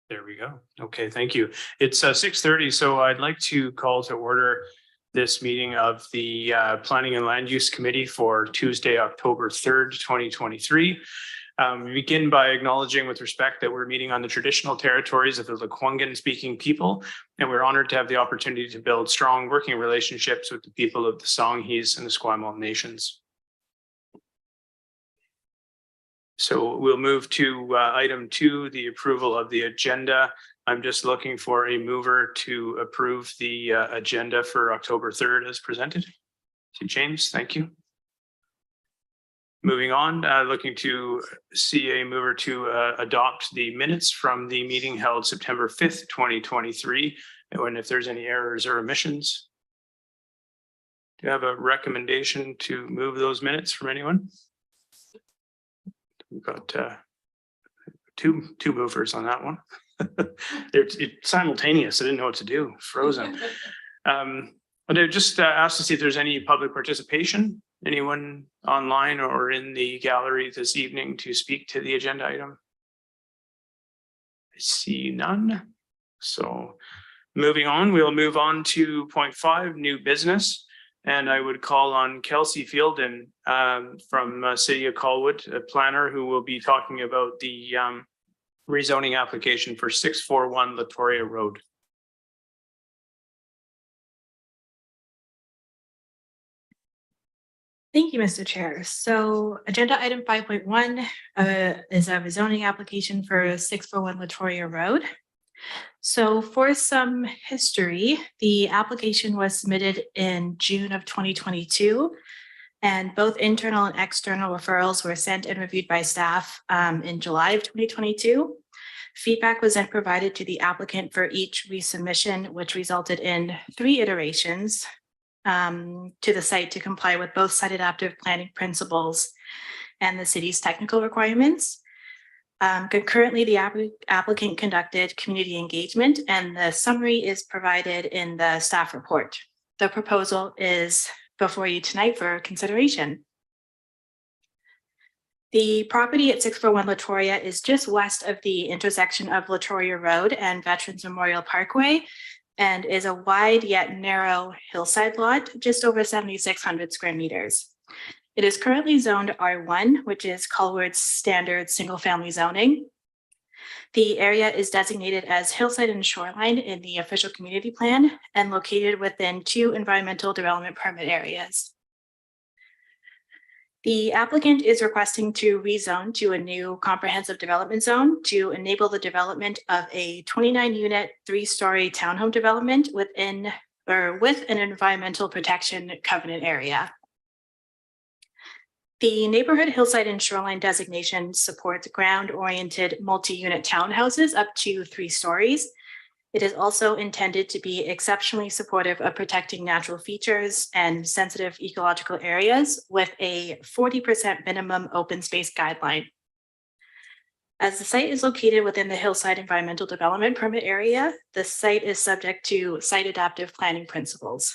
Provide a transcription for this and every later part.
There we go. Okay, thank you. It's 6:30, so I'd like to call to order this meeting of the Planning and Land Use Committee for Tuesday, October 3rd, 2023. We begin by acknowledging with respect that we're meeting on the traditional territories of the Lekwungen-speaking people, and we're honored to have the opportunity to build strong working relationships with the people of the Songhees and the Esquimalt nations. So we'll move to item 2, the approval of the agenda. I'm just looking for a mover to approve the agenda for October 3rd as presented. To James, thank you. Moving on, looking to see a mover to adopt the minutes from the meeting held September 5th, 2023. And if there's any errors or omissions. Do you have a recommendation to move those minutes from anyone? We've got two movers on that one. It's simultaneous. I didn't know what to do. Frozen. But I just asked to see if there's any public participation. Anyone online or in the gallery this evening to speak to the agenda item? I see none. So moving on, we'll move on to point 5, new business. And I would call on Kelsea Fielden from City of Colwood, a planner who will be talking about the rezoning application for 641 Latoria Road. Thank you, Mr. Chair. So agenda item 5.1 is a rezoning application for 641 Latoria Road. So for some history, the application was submitted in June of 2022, and both internal and external referrals were sent and reviewed by staff in July of 2022. Feedback was then provided to the applicant for each resubmission, which resulted in 3 iterations to the site to comply with both site adaptive planning principles and the city's technical requirements. Concurrently, the applicant conducted community engagement, and the summary is provided in the staff report. The proposal is before you tonight for consideration. The property at 641 Latoria is just west of the intersection of Latoria Road and Veterans Memorial Parkway, and is a wide yet narrow hillside lot, just over 7,600 square meters. It is currently zoned R1, which is Colwood's standard single-family zoning. The area is designated as hillside and shoreline in the official community plan and located within 2 environmental development permit areas. The applicant is requesting to rezone to a new comprehensive development zone to enable the development of a 29-unit, 3-story townhome development with an environmental protection covenant area. The neighborhood hillside and shoreline designation supports ground-oriented multi-unit townhouses up to 3 stories. It is also intended to be exceptionally supportive of protecting natural features and sensitive ecological areas with a 40% minimum open space guideline. As the site is located within the hillside environmental development permit area, the site is subject to site adaptive planning principles.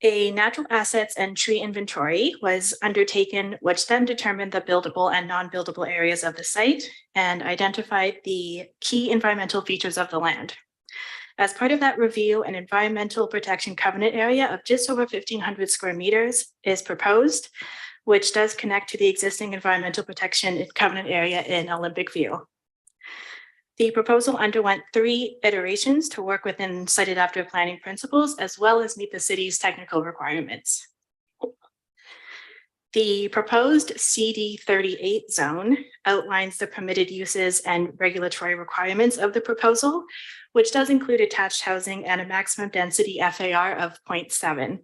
A natural assets and tree inventory was undertaken, which then determined the buildable and non-buildable areas of the site and identified the key environmental features of the land. As part of that review, an environmental protection covenant area of just over 1,500 square meters is proposed, which does connect to the existing environmental protection covenant area in Olympic View. The proposal underwent 3 iterations to work within site adaptive planning principles, as well as meet the city's technical requirements. The proposed CD38 zone outlines the permitted uses and regulatory requirements of the proposal, which does include attached housing and a maximum density FAR of 0.7.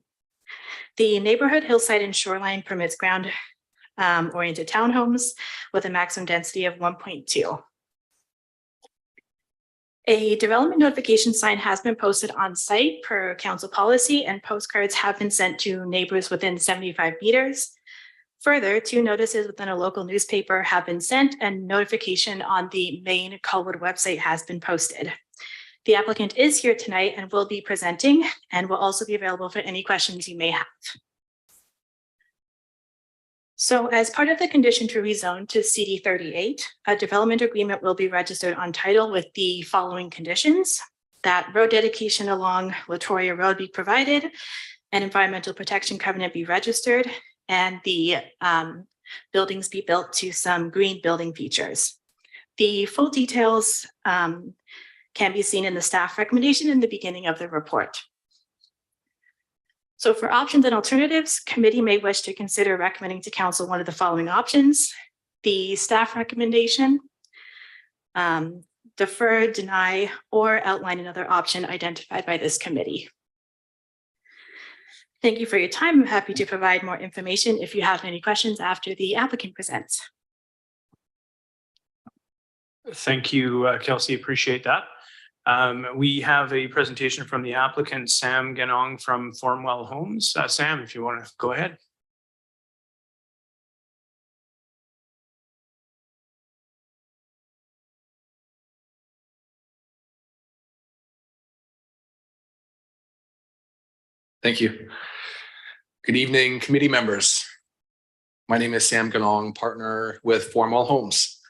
The neighborhood hillside and shoreline permits ground oriented townhomes with a maximum density of 1.2. A development notification sign has been posted on site per council policy, and postcards have been sent to neighbors within 75 meters. Further, 2 notices within a local newspaper have been sent, and notification on the main Colwood website has been posted. The applicant is here tonight and will be presenting, and will also be available for any questions you may have. So as part of the condition to rezone to CD 38, a development agreement will be registered on title with the following conditions: that road dedication along Latoria Road be provided, an environmental protection covenant be registered, and the buildings be built to some green building features. The full details can be seen in the staff recommendation in the beginning of the report. So for options and alternatives, committee may wish to consider recommending to council one of the following options: the staff recommendation, defer, deny, or outline another option identified by this committee. Thank you for your time. I'm happy to provide more information if you have any questions after the applicant presents. Thank you, Kelsey. Appreciate that. We have a presentation from the applicant, Sam Ganong from Formwell Homes. Sam, if you want to go ahead. Thank you. Good evening, committee members. My name is Sam Ganong, partner with Formwell Homes.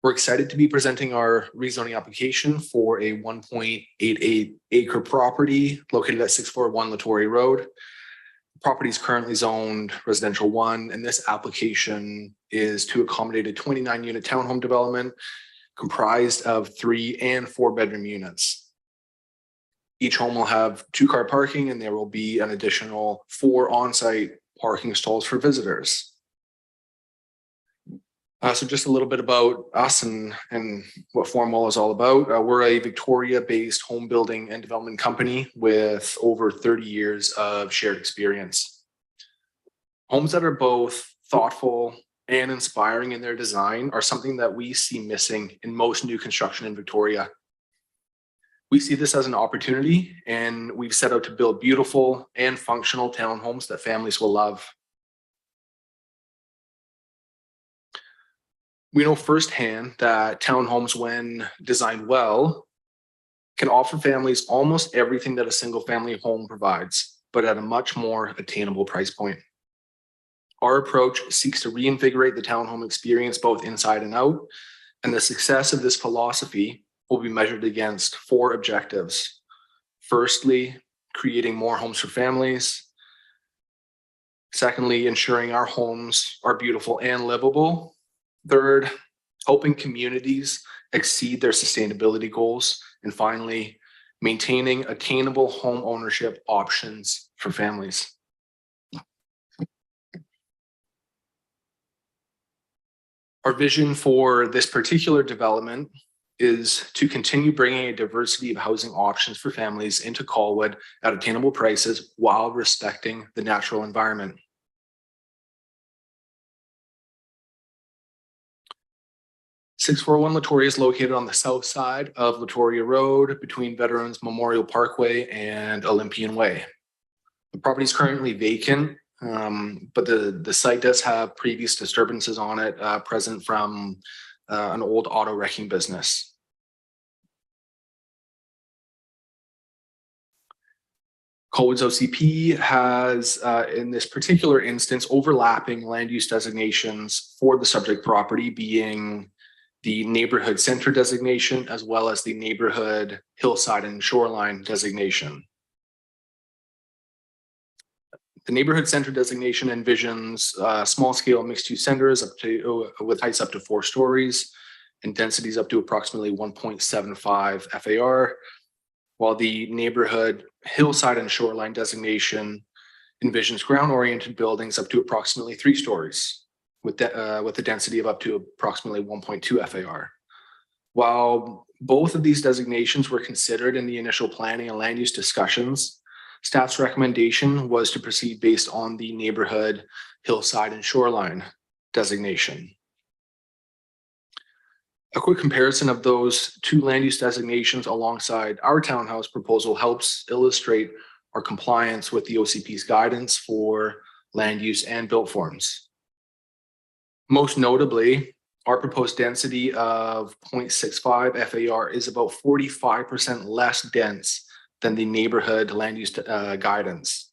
We're excited to be presenting our rezoning application for a 1.88 acre property located at 641 Latoria Road. The property is currently zoned residential 1, and this application is to accommodate a 29-unit townhome development comprised of 3 and 4 bedroom units. Each home will have 2-car parking, and there will be an additional 4 on-site parking stalls for visitors. So just a little bit about us and what Formwell is all about. We're a Victoria-based home building and development company with over 30 years of shared experience. Homes that are both thoughtful and inspiring in their design are something that we see missing in most new construction in Victoria. We see this as an opportunity, and we've set out to build beautiful and functional townhomes that families will love. We know firsthand that townhomes, when designed well, can offer families almost everything that a single family home provides, but at a much more attainable price point. Our approach seeks to reinvigorate the townhome experience both inside and out, and the success of this philosophy will be measured against 4 objectives. Firstly, creating more homes for families. Secondly, ensuring our homes are beautiful and livable. Third, helping communities exceed their sustainability goals. And finally, maintaining attainable home ownership options for families. Our vision for this particular development is to continue bringing a diversity of housing options for families into Colwood at attainable prices while respecting the natural environment. .641 Latoria is located on the south side of Latoria Road between Veterans Memorial Parkway and Olympian Way. The property is currently vacant, but the site does have previous disturbances on it present from an old auto wrecking business. Colwood's OCP has, in this particular instance, overlapping land use designations for the subject property, being the neighborhood center designation, as well as the neighborhood hillside and shoreline designation. The neighborhood center designation envisions small scale mixed use centers up to with heights up to 4 stories and densities up to approximately 1.75 FAR, while the neighborhood hillside and shoreline designation envisions ground oriented buildings up to approximately 3 stories. With a density of up to approximately 1.2 FAR. While both of these designations were considered in the initial planning and land use discussions, staff's recommendation was to proceed based on the neighborhood hillside and shoreline designation. A quick comparison of those 2 land use designations alongside our townhouse proposal helps illustrate our compliance with the OCP's guidance for land use and built forms. Most notably, our proposed density of 0.65 FAR is about 45% less dense than the neighborhood land use guidance.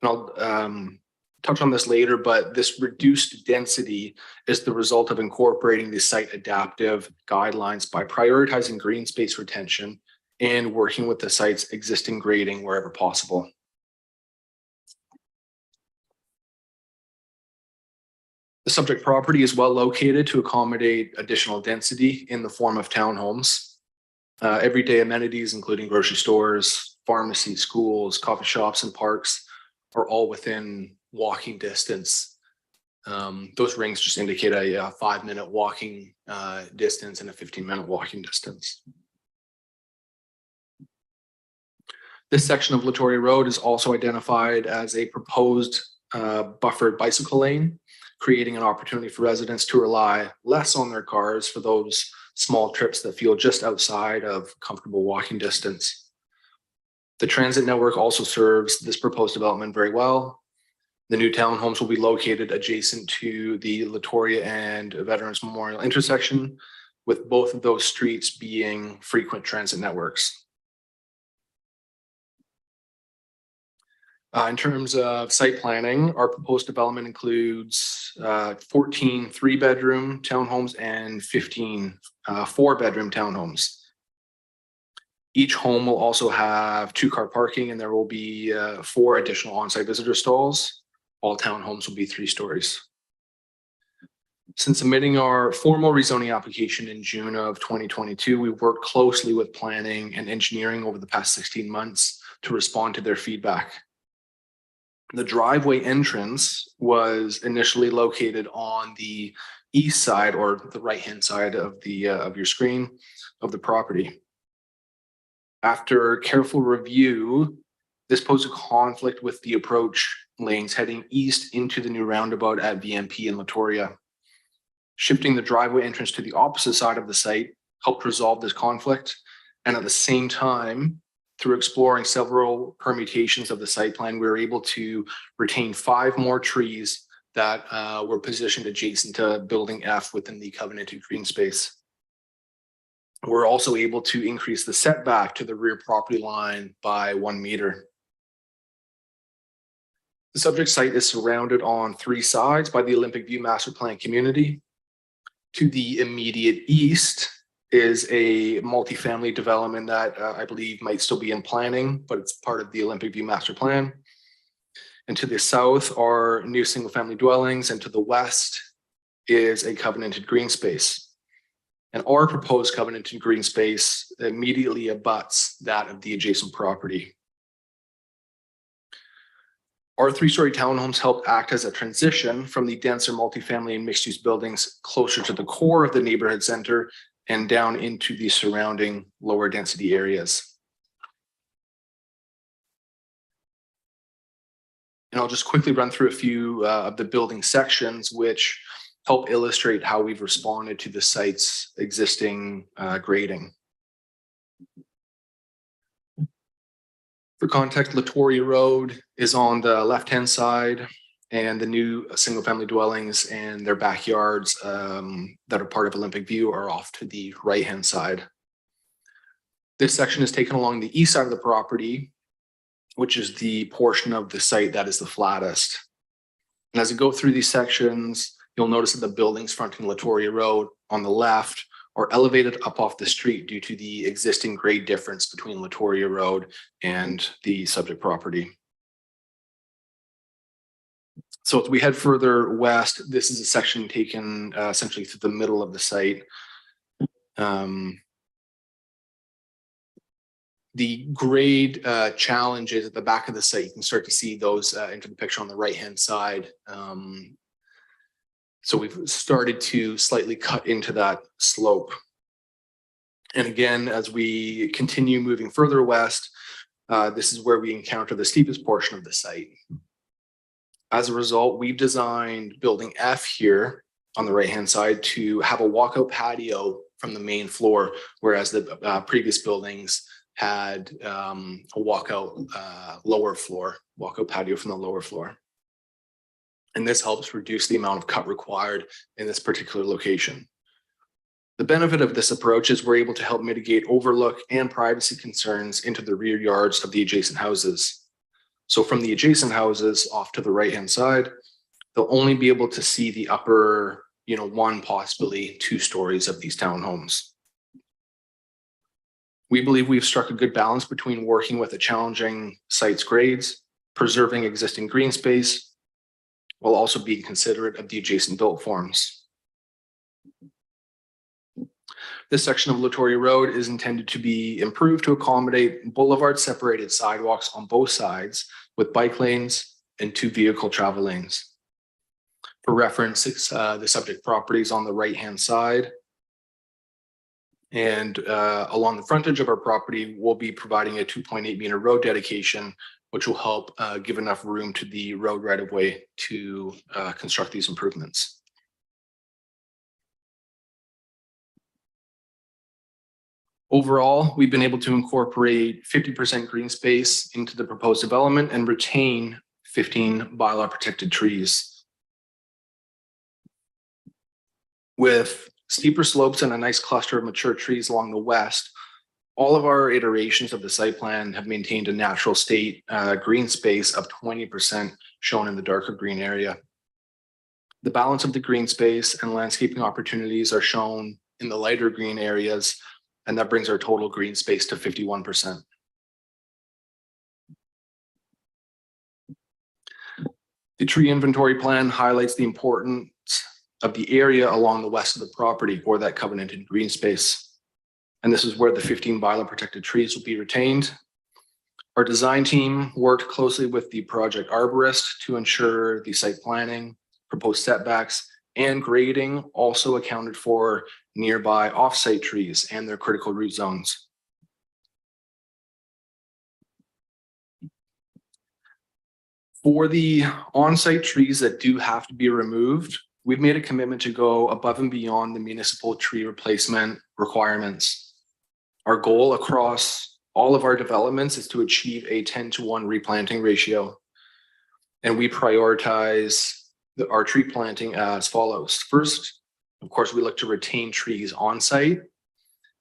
And touch on this later, but this reduced density is the result of incorporating the site adaptive guidelines by prioritizing green space retention and working with the site's existing grading wherever possible. The subject property is well located to accommodate additional density in the form of townhomes. Everyday amenities, including grocery stores, pharmacies, schools, coffee shops, and parks are all within walking distance. Those rings just indicate a 5-minute walking distance and a 15-minute walking distance. This section of Latoria Road is also identified as a proposed buffered bicycle lane, creating an opportunity for residents to rely less on their cars for those small trips that feel just outside of comfortable walking distance. The transit network also serves this proposed development very well. The new townhomes will be located adjacent to the Latoria and Veterans Memorial intersection, with both of those streets being frequent transit networks. In terms of site planning, our proposed development includes 14 3-bedroom townhomes and 15 4-bedroom townhomes. Each home will also have 2-car parking, and there will be 4 additional on-site visitor stalls. All townhomes will be 3 stories. Since submitting our formal rezoning application in June of 2022, we worked closely with planning and engineering over the past 16 months to respond to their feedback. The driveway entrance was initially located on the east side, or the right-hand side of your screen, of the property. After careful review, this posed a conflict with the approach lanes heading east into the new roundabout at VMP in Latoria. Shifting the driveway entrance to the opposite side of the site helped resolve this conflict, and at the same time, through exploring several permutations of the site plan, we were able to retain 5 more trees that were positioned adjacent to building F within the covenanted green space. We're also able to increase the setback to the rear property line by 1 meter. The subject site is surrounded on 3 sides by the Olympic View Master Plan community. To the immediate east is a multifamily development that I believe might still be in planning, but it's part of the Olympic View Master Plan. And to the south are new single-family dwellings, and to the west is a covenanted green space. And our proposed covenanted green space immediately abuts that of the adjacent property. Our 3-story townhomes help act as a transition from the denser multifamily and mixed-use buildings closer to the core of the neighborhood center and down into the surrounding lower density areas. And I'll just quickly run through a few of the building sections which help illustrate how we've responded to the site's existing grading. For context, Latoria Road is on the left-hand side, and the new single-family dwellings and their backyards that are part of Olympic View are off to the right-hand side. This section is taken along the east side of the property, which is the portion of the site that is the flattest. And as you go through these sections, you'll notice that the buildings fronting Latoria Road on the left are elevated up off the street due to the existing grade difference between Latoria Road and the subject property. So as we head further west, this is a section taken essentially through the middle of the site. The grade challenges at the back of the site, you can start to see those into the picture on the right-hand side. So we've started to slightly cut into that slope. And again, as we continue moving further west, this is where we encounter the steepest portion of the site. As a result, we've designed building F here on the right-hand side to have a walkout patio from the main floor, whereas the previous buildings had a walkout lower floor, walkout patio from the lower floor. And this helps reduce the amount of cut required in this particular location. The benefit of this approach is we're able to help mitigate overlook and privacy concerns into the rear yards of the adjacent houses. So from the adjacent houses off to the right-hand side, they'll only be able to see the upper, one, possibly 2 stories of these townhomes. We believe we've struck a good balance between working with a challenging site's grades, preserving existing green space, while also being considerate of the adjacent built forms. This section of Latoria Road is intended to be improved to accommodate boulevard separated sidewalks on both sides with bike lanes and 2 vehicle travel lanes. For reference, the subject properties on the right-hand side. And along the frontage of our property, we'll be providing a 2.8 meter road dedication, which will help give enough room to the road right of way to construct these improvements. Overall, we've been able to incorporate 50% green space into the proposed development and retain 15 bylaw protected trees. With steeper slopes and a nice cluster of mature trees along the west, all of our iterations of the site plan have maintained a natural state green space of 20% shown in the darker green area. The balance of the green space and landscaping opportunities are shown in the lighter green areas, and that brings our total green space to 51%. The tree inventory plan highlights the importance of the area along the west of the property or that covenanted green space. And this is where the 15 bylaw protected trees will be retained. Our design team worked closely with the project arborist to ensure the site planning, proposed setbacks, and grading also accounted for nearby off-site trees and their critical root zones. For the on-site trees that do have to be removed, we've made a commitment to go above and beyond the municipal tree replacement requirements. Our goal across all of our developments is to achieve a 10-to-1 replanting ratio. And we prioritize our tree planting as follows. First, of course, we look to retain trees on site.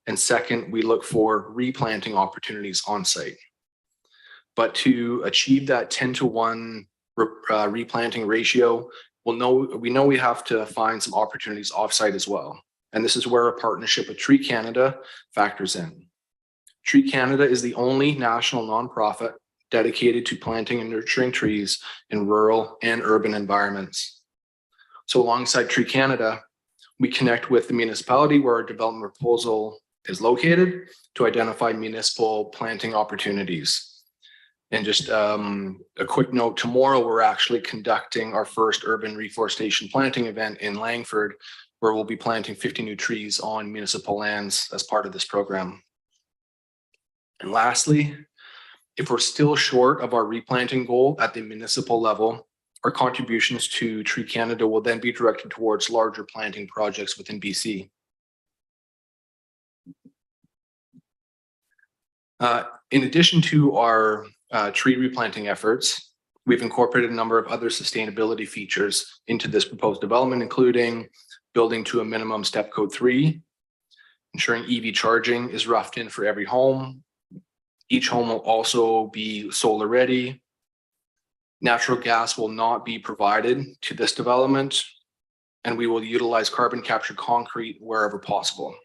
And second, we look for replanting opportunities on site. But to achieve that 10-to-1 replanting ratio, we know we have to find some opportunities offsite as well. And this is where a partnership with Tree Canada factors in. Tree Canada is the only national nonprofit dedicated to planting and nurturing trees in rural and urban environments. So alongside Tree Canada, we connect with the municipality where our development proposal is located to identify municipal planting opportunities. And just a quick note, tomorrow we're actually conducting our first urban reforestation planting event in Langford, where we'll be planting 50 new trees on municipal lands as part of this program. And lastly, if we're still short of our replanting goal at the municipal level, our contributions to Tree Canada will then be directed towards larger planting projects within BC. In addition to our tree replanting efforts, we've incorporated a number of other sustainability features into this proposed development, including building to a minimum step code 3, ensuring EV charging is roughed in for every home. Each home will also be solar ready. Natural gas will not be provided to this development, and we will utilize carbon capture concrete wherever possible.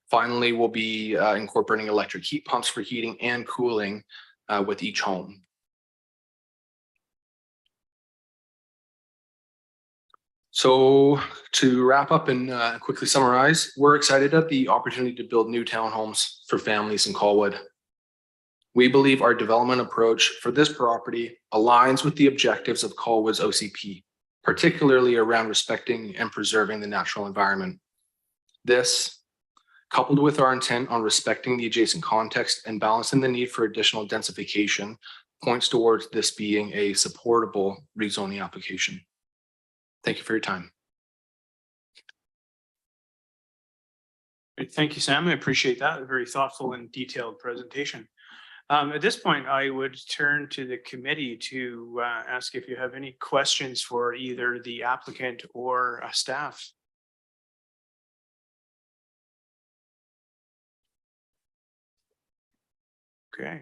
Finally, we'll be incorporating electric heat pumps for heating and cooling with each home. So to wrap up and quickly summarize, we're excited at the opportunity to build new townhomes for families in Colwood. We believe our development approach for this property aligns with the objectives of Colwood's OCP, particularly around respecting and preserving the natural environment. This, coupled with our intent on respecting the adjacent context and balancing the need for additional densification, points towards this being a supportable rezoning application. Thank you for your time. Great. Thank you, Sam. I appreciate that. A very thoughtful and detailed presentation. At this point, I would turn to the committee to ask if you have any questions for either the applicant or staff. Okay.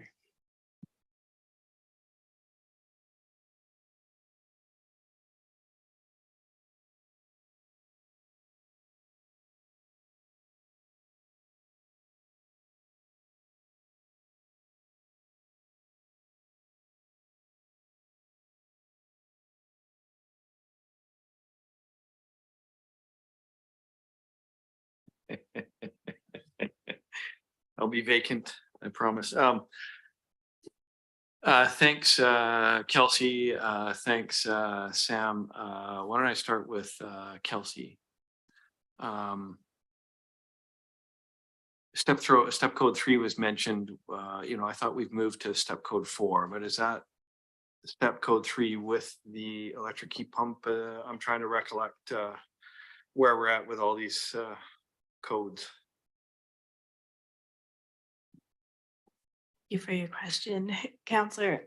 I'll be vacant, I promise. Thanks, Kelsey. Thanks, Sam. Why don't I start with Kelsey? Step code 3 was mentioned. I thought we've moved to step code 4, but is that step code 3 with the electric heat pump? I'm trying to recollect where we're at with all these codes. Thank you for your question, Counselor.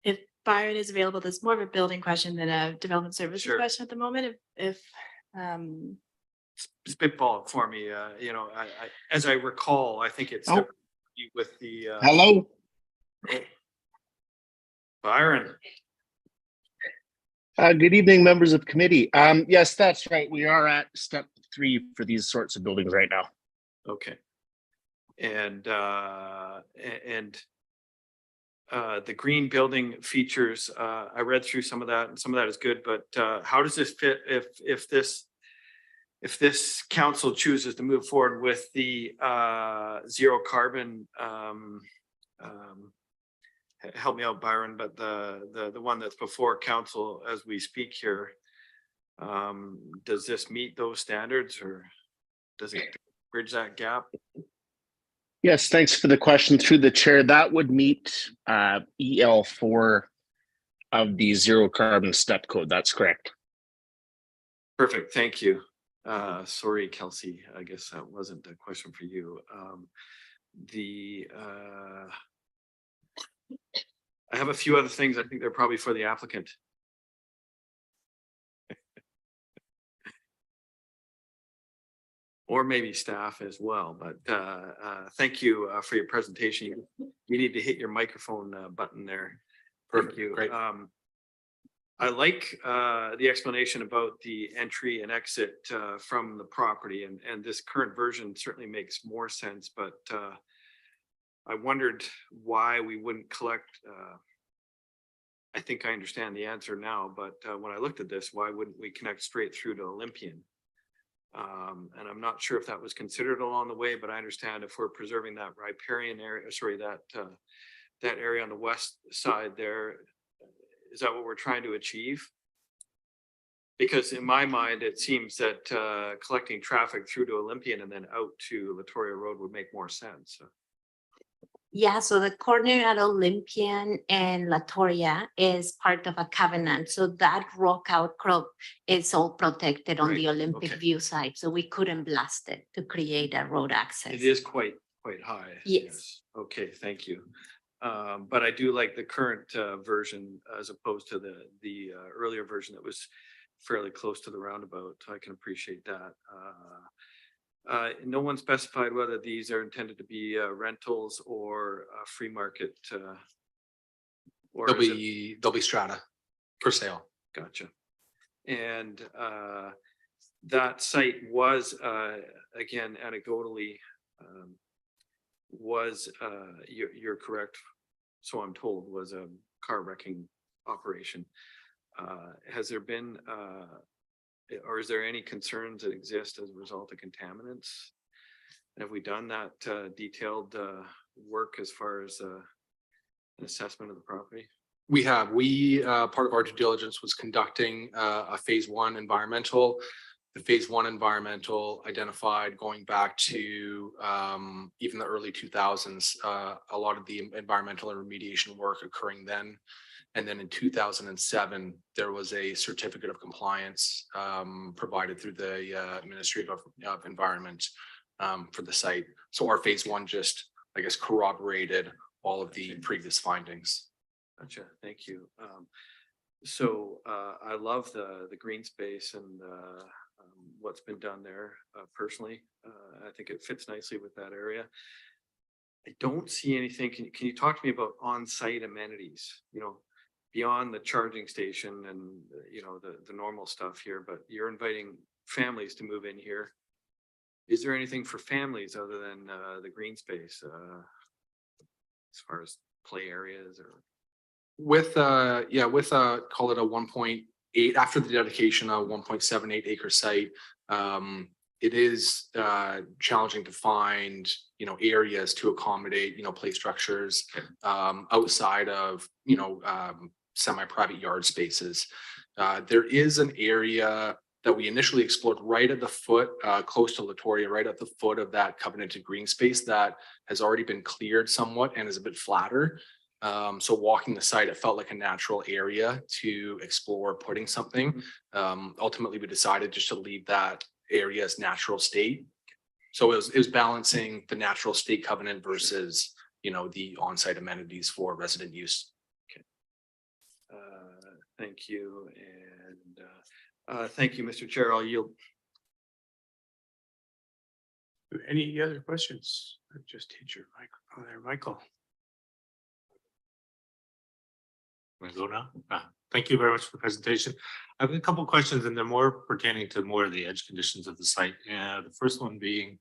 If Byron is available, that's more of a building question than a development services Sure. question at the moment. If Spitball it for me. I as I recall, I think it's with the Hello? Byron. Good evening, members of committee. Yes, that's right. We are at step 3 for these sorts of buildings right now. Okay. And the green building features, I read through some of that, and some of that is good, but how does this fit if this council chooses to move forward with the zero carbon, help me out, Byron, but the one that's before council as we speak here, does this meet those standards, or does it bridge that gap? Yes, thanks for the question through the chair. That would meet EL4 of the zero carbon step code. That's correct. Perfect, thank you. Sorry, Kelsey, I guess that wasn't a question for you. I have a few other things. I think they're probably for the applicant. Or maybe staff as well, but thank you for your presentation. You need to hit your microphone button there. Thank you. Great. I like the explanation about the entry and exit from the property, and this current version certainly makes more sense, but I wondered why we wouldn't collect. I think I understand the answer now, but when I looked at this, why wouldn't we connect straight through to Olympian? And I'm not sure if that was considered along the way, but I understand if we're preserving that riparian area, that area on the west side there, is that what we're trying to achieve? Because in my mind, it seems that collecting traffic through to Olympian and then out to Latoria Road would make more sense. Yeah, so the corner at Olympian and Latoria is part of a covenant. So that rock outcrop is all protected on Right, the Olympic okay. view side. So we couldn't blast it to create a road access. It is quite high. Yes. Okay, thank you. But I do like the current version as opposed to the earlier version that was fairly close to the roundabout. I can appreciate that. No one specified whether these are intended to be rentals or free market. Or There'll is it- be strata for sale. Gotcha. And that site was, again, anecdotally, you're correct, so I'm told, was a car wrecking operation. Has there been, or is there any concerns that exist as a result of contaminants? Have we done that detailed work as far as an assessment of the property? We have. Part of our due diligence was conducting a phase 1 environmental. The phase 1 environmental identified, going back to even the early 2000s, a lot of the environmental and remediation work occurring then. And then in 2007, there was a certificate of compliance provided through the Ministry of Environment for the site. So our phase 1 just, I guess, corroborated all of the previous findings. Gotcha, thank you. So I love the green space and what's been done there personally. I think it fits nicely with that area. I don't see anything. Can you talk to me about on-site amenities? Beyond the charging station and the normal stuff here, but you're inviting families to move in here. Is there anything for families other than the green space as far as play areas or? With call it a 1.8 after the dedication, a 1.78 acre site. it is challenging to find, areas to accommodate, play structures outside of, semi-private yard spaces. There is an area that we initially explored right at the foot, close to Latoria, right at the foot of that covenanted green space that has already been cleared somewhat and is a bit flatter. So walking the site, it felt like a natural area to explore putting something. Ultimately, we decided just to leave that area's natural state. So it was balancing the natural state covenant versus, the on-site amenities for resident use. Thank you. And thank you, Mr. Chair. I'll yield. Any other questions? I just hit your microphone there, Michael. Can I go now? Thank you very much for the presentation. I have a couple of questions and they're more pertaining to more of the edge conditions of the site. The first one being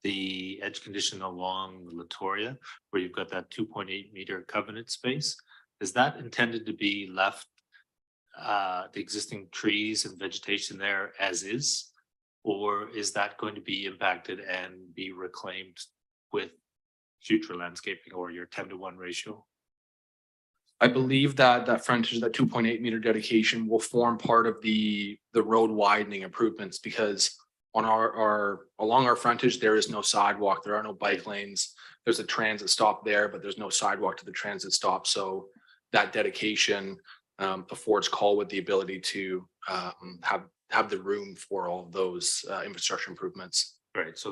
the edge condition along Latoria, where you've got that 2.8 meter covenant space. Is that intended to be left the existing trees and vegetation there as is? Or is that going to be impacted and be reclaimed with future landscaping or your 10:1 ratio? I believe that frontage, that 2.8 meter dedication will form part of the road widening improvements, because on along our frontage, there is no sidewalk. There are no bike lanes. There's a transit stop there, but there's no sidewalk to the transit stop. So that dedication affords Colwood the ability to have the room for all of those infrastructure improvements. Right, so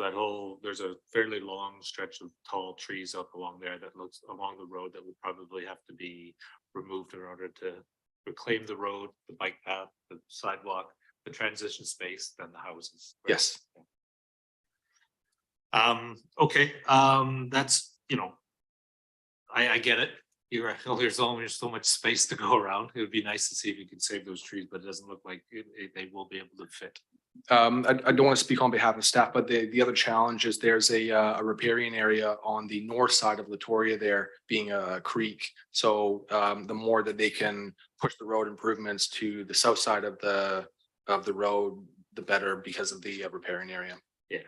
there's a fairly long stretch of tall trees up along there that looks along the road that would probably have to be removed in order to reclaim the road, the bike path, the sidewalk, the transition space, then the houses. Right? Yes. Okay, that's, I get it. There's only so much space to go around. It would be nice to see if you could save those trees, but it doesn't look like they will be able to fit. I don't want to speak on behalf of staff, but the other challenge is there's a riparian area on the north side of Latoria, there being a creek. So the more that they can push the road improvements to the south side of the road, the better, because of the riparian area. Yeah.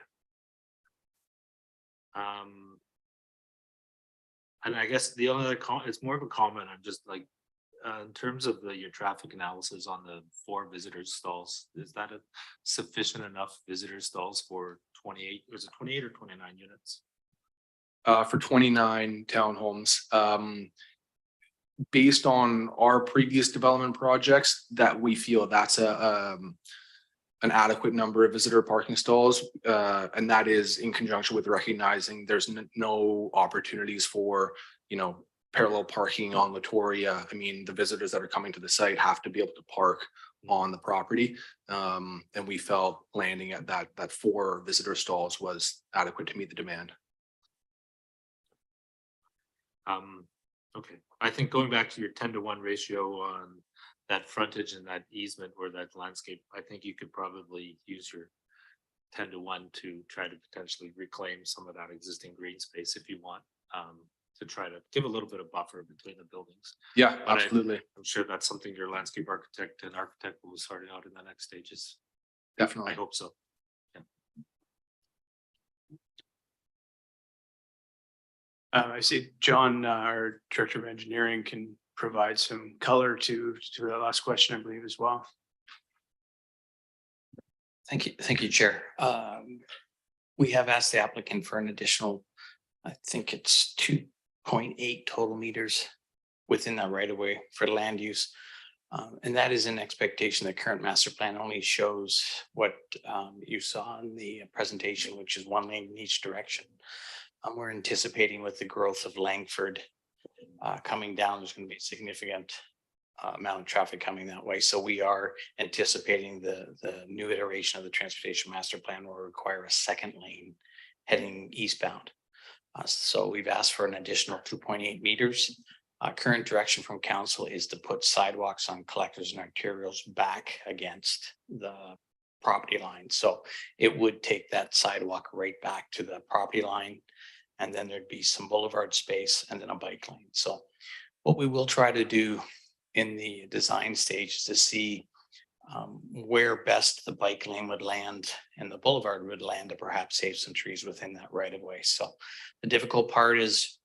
And I guess the only other it's more of a comment. I'm just like, in terms of your traffic analysis on the 4 visitor stalls, is that a sufficient enough visitor stalls for 28? Was it 28 or 29 units? For 29 townhomes. Based on our previous development projects, that we feel that's an adequate number of visitor parking stalls, and that is in conjunction with recognizing there's no opportunities for, parallel parking on Latoria. I mean, the visitors that are coming to the site have to be able to park on the property, and we felt landing at that 4 visitor stalls was adequate to meet the demand. Okay, I think going back to your 10:1 ratio on that frontage and that easement or that landscape, I think you could probably use your 10:1 to try to potentially reclaim some of that existing green space if you want, to try to give a little bit of buffer between the buildings. Yeah, But absolutely. I'm sure that's something your landscape architect and architect will be sorting out in the next stages. Definitely. I hope so. Yeah. I see John, our Director of Engineering, can provide some color to the last question, I believe, as well. Thank you, Chair. We have asked the applicant for an additional, I think it's 2.8 total meters within that right of way for land use. And that is an expectation. The current master plan only shows what you saw in the presentation, which is 1 lane in each direction. We're anticipating with the growth of Langford coming down, there's going to be a significant amount of traffic coming that way. So we are anticipating the new iteration of the transportation master plan will require a 2nd lane heading eastbound. So we've asked for an additional 2.8 meters. Current direction from council is to put sidewalks on collectors and arterials back against the property line. So it would take that sidewalk right back to the property line. And then there'd be some boulevard space and then a bike lane. So what we will try to do in the design stage is to see where best the bike lane would land and the boulevard would land to perhaps save some trees within that right of way. So the difficult part is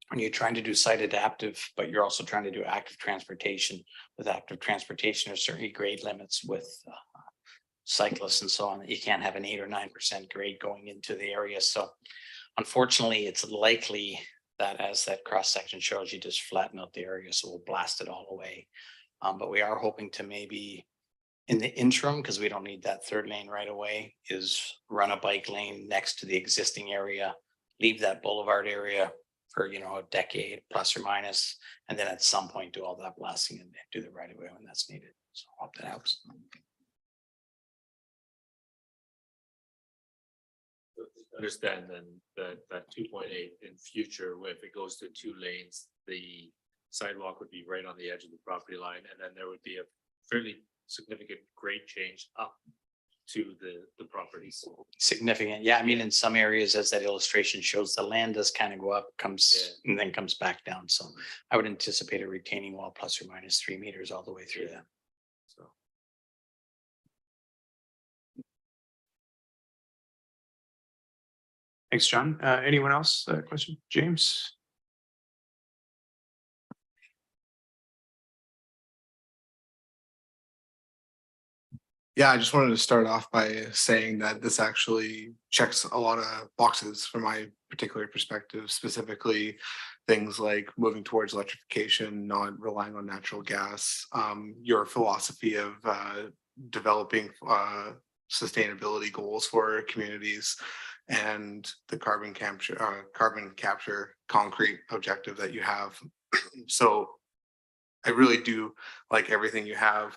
when you're trying to do site adaptive, but you're also trying to do active transportation. With active transportation, there's certainly grade limits with cyclists and so on, that you can't have an 8 or 9% grade going into the area. So unfortunately, it's likely that as that cross section shows, you just flatten out the area, so we'll blast it all away. But we are hoping to maybe in the interim, because we don't need that third lane right away, is run a bike lane next to the existing area, leave that boulevard area for, you know, a decade plus or minus, and then at some point do all that blasting and do the right of way when that's needed. So I hope that helps. Understand then that 2.8 in future, if it goes to 2 lanes, the sidewalk would be right on the edge of the property line, and then there would be a fairly significant grade change up to the properties. Significant. Yeah, I mean, in some areas, as that illustration shows, the land does kind of go up, comes and then comes back down. So I would anticipate a retaining wall plus or minus 3 meters all the way through that. So Thanks, John. Anyone else? Question? James? Yeah, I just wanted to start off by saying that this actually checks a lot of boxes from my particular perspective, specifically things like moving towards electrification, not relying on natural gas, your philosophy of developing sustainability goals for communities, and the carbon capture concrete objective that you have. So I really do like everything you have.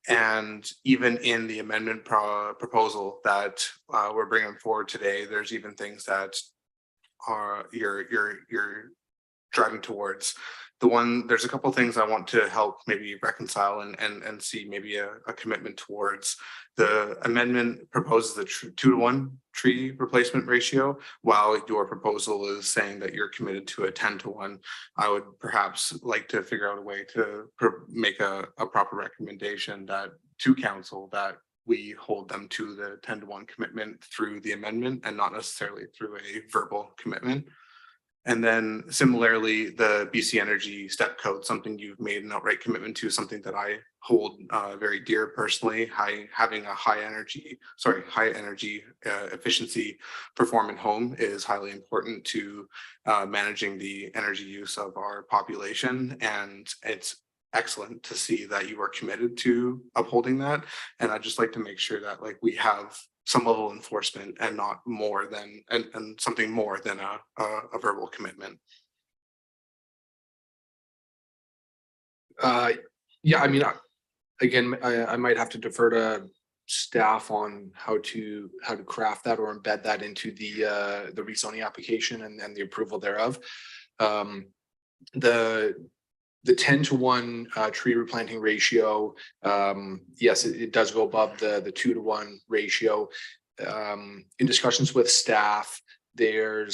And even in the amendment proposal that we're bringing forward today, there's even things that are you're driving towards. There's a couple of things I want to help maybe reconcile and see maybe a commitment towards. The amendment proposes the 2-to-1 tree replacement ratio, while your proposal is saying that you're committed to a 10-to-1. I would perhaps like to figure out a way to make a proper recommendation that to council that we hold them to the 10-to-1 commitment through the amendment and not necessarily through a verbal commitment. And then similarly, the BC Energy step code, something you've made an outright commitment to, something that I hold very dear personally. Having a high energy efficiency performant home is highly important to managing the energy use of our population. And it's excellent to see that you are committed to upholding that. And I'd just like to make sure that like we have some level of enforcement and not more than and something more than a verbal commitment. Yeah, I mean, again, I might have to defer to staff on how to craft that or embed that into the rezoning application and the approval thereof. The 10-to-1 tree replanting ratio, yes, it does go above the 2-to-1 ratio. In discussions with staff, there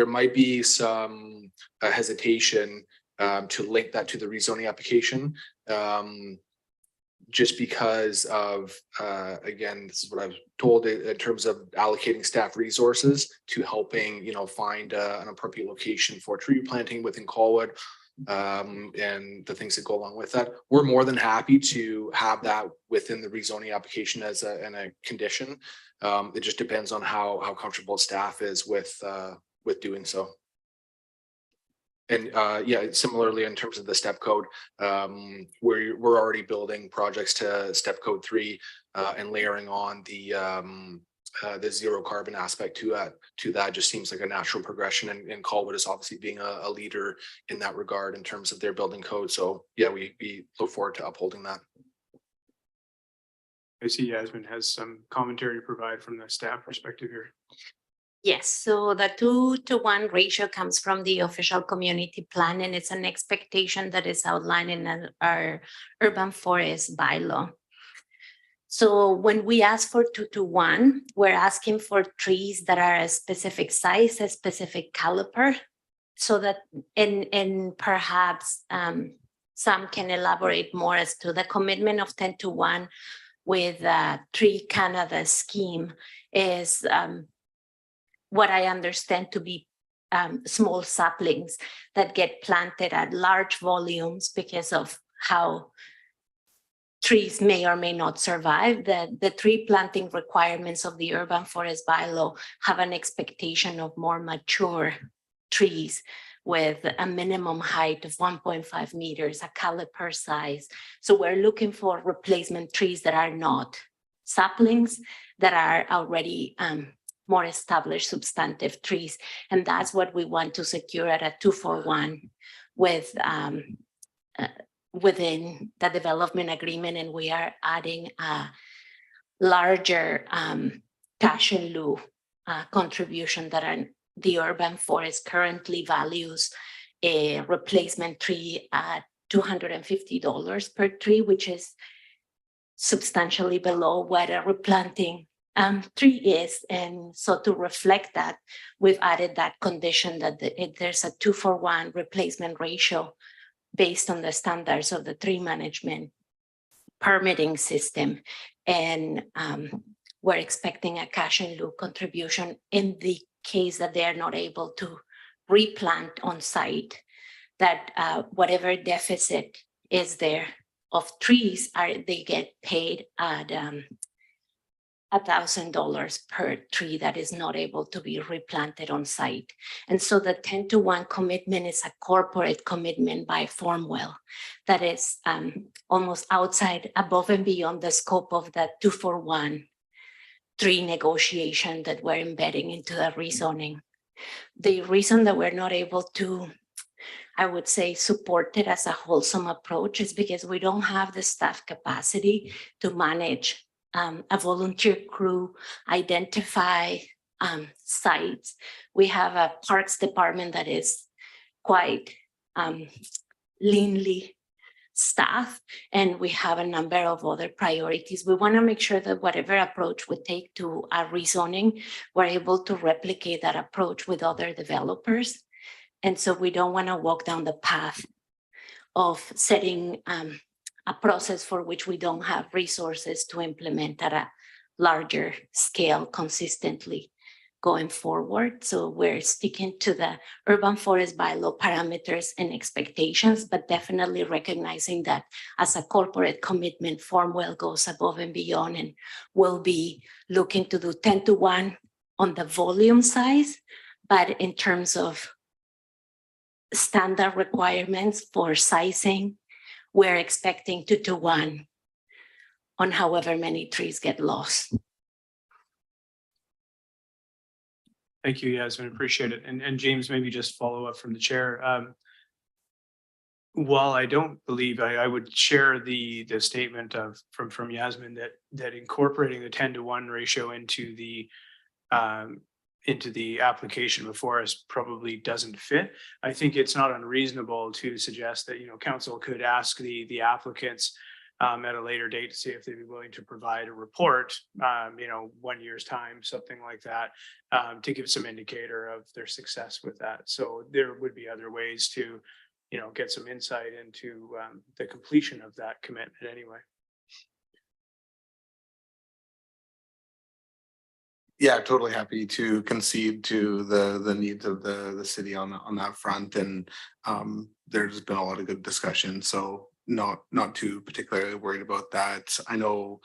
might be some hesitation to link that to the rezoning application, just because of, again, this is what I was told in terms of allocating staff resources to helping, find an appropriate location for tree planting within Colwood, and the things that go along with that. We're more than happy to have that within the rezoning application as a condition. It just depends on how comfortable staff is with doing so. And yeah, similarly in terms of the step code, we're already building projects to step code 3 and layering on the zero carbon aspect to that just seems like a natural progression. And Colwood is obviously being a leader in that regard in terms of their building code. So yeah, we look forward to upholding that. I see Yasmin has some commentary to provide from the staff perspective here. Yes, so the 2-to-1 ratio comes from the official community plan, and it's an expectation that is outlined in our urban forest bylaw. So when we ask for 2-to-1, we're asking for trees that are a specific size, a specific caliper, so that and perhaps Sam can elaborate more as to the commitment of 10-1 with Tree Canada scheme is what I understand to be small saplings that get planted at large volumes because of how trees may or may not survive. The tree planting requirements of the urban forest bylaw have an expectation of more mature trees with a minimum height of 1.5 meters, a caliper size. So we're looking for replacement trees that are not saplings, that are already more established substantive trees. And that's what we want to secure at a 2-for-1 with within the development agreement. And we are adding a larger cash in lieu contribution that the urban forest currently values a replacement tree at $250 per tree, which is substantially below what a replanting tree is. And so to reflect that, we've added that condition that there's a 2-for-1 replacement ratio based on the standards of the tree management permitting system. And we're expecting a cash in lieu contribution in the case that they are not able to replant on site, that whatever deficit is there of trees they get paid at $1,000 per tree that is not able to be replanted on site. And so the 10-1 commitment is a corporate commitment by Formwell that is almost outside, above and beyond the scope of that 2-for-1 tree negotiation that we're embedding into the rezoning. The reason that we're not able to, I would say, support it as a wholesome approach is because we don't have the staff capacity to manage a volunteer crew, identify sites. We have a parks department that is quite leanly staffed, and we have a number of other priorities. We want to make sure that whatever approach we take to our rezoning, we're able to replicate that approach with other developers. And so we don't want to walk down the path of setting a process for which we don't have resources to implement at a larger scale consistently going forward. So we're sticking to the urban forest bylaw parameters and expectations, but definitely recognizing that as a corporate commitment, Formwell goes above and beyond, and we'll be looking to do 10-1 on the volume size, but in terms of standard requirements for sizing, we're expecting 2-1 on however many trees get lost. Thank you, Yasmin. Appreciate it. And James, maybe just follow up from the chair. While I don't believe I would share the statement from Yasmin that incorporating the 10-1 ratio into the application before us probably doesn't fit. I think it's not unreasonable to suggest that, council could ask the applicants at a later date to see if they'd be willing to provide a report, 1 year's time, something like that, to give some indicator of their success with that. So there would be other ways to, get some insight into the completion of that commitment anyway. Yeah, totally happy to concede to the needs of the city on that front, and there's been a lot of good discussion, so not too particularly worried about that. I know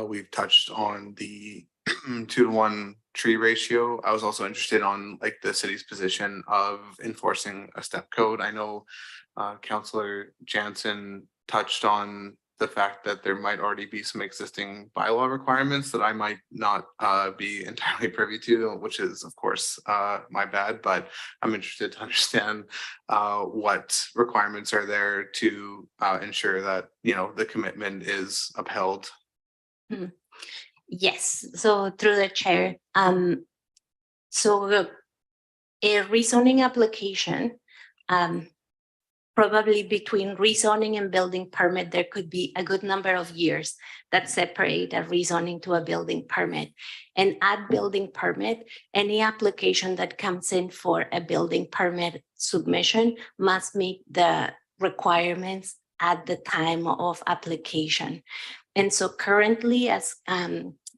we've touched on the 2-1 tree ratio. I was also interested on the city's position of enforcing a step code. I know Councillor Jansen touched on the fact that there might already be some existing bylaw requirements that I might not be entirely privy to, which is of course my bad, but I'm interested to understand what requirements are there to ensure that the commitment is upheld. Yes, so through the chair, so a rezoning application, probably between rezoning and building permit, there could be a good number of years that separate a rezoning to a building permit. And at building permit, any application that comes in for a building permit submission must meet the requirements at the time of application. And so currently, as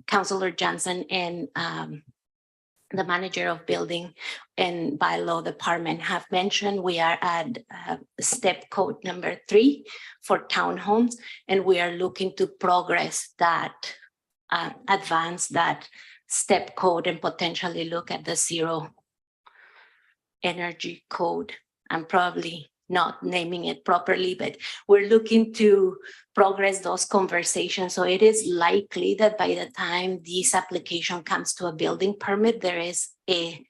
Councillor Johnson and the manager of building and bylaw department have mentioned, we are at step code number 3 for townhomes, and we are looking to progress that, advance that step code and potentially look at the zero energy code. I'm probably not naming it properly, but we're looking to progress those conversations. So it is likely that by the time this application comes to a building permit, there is a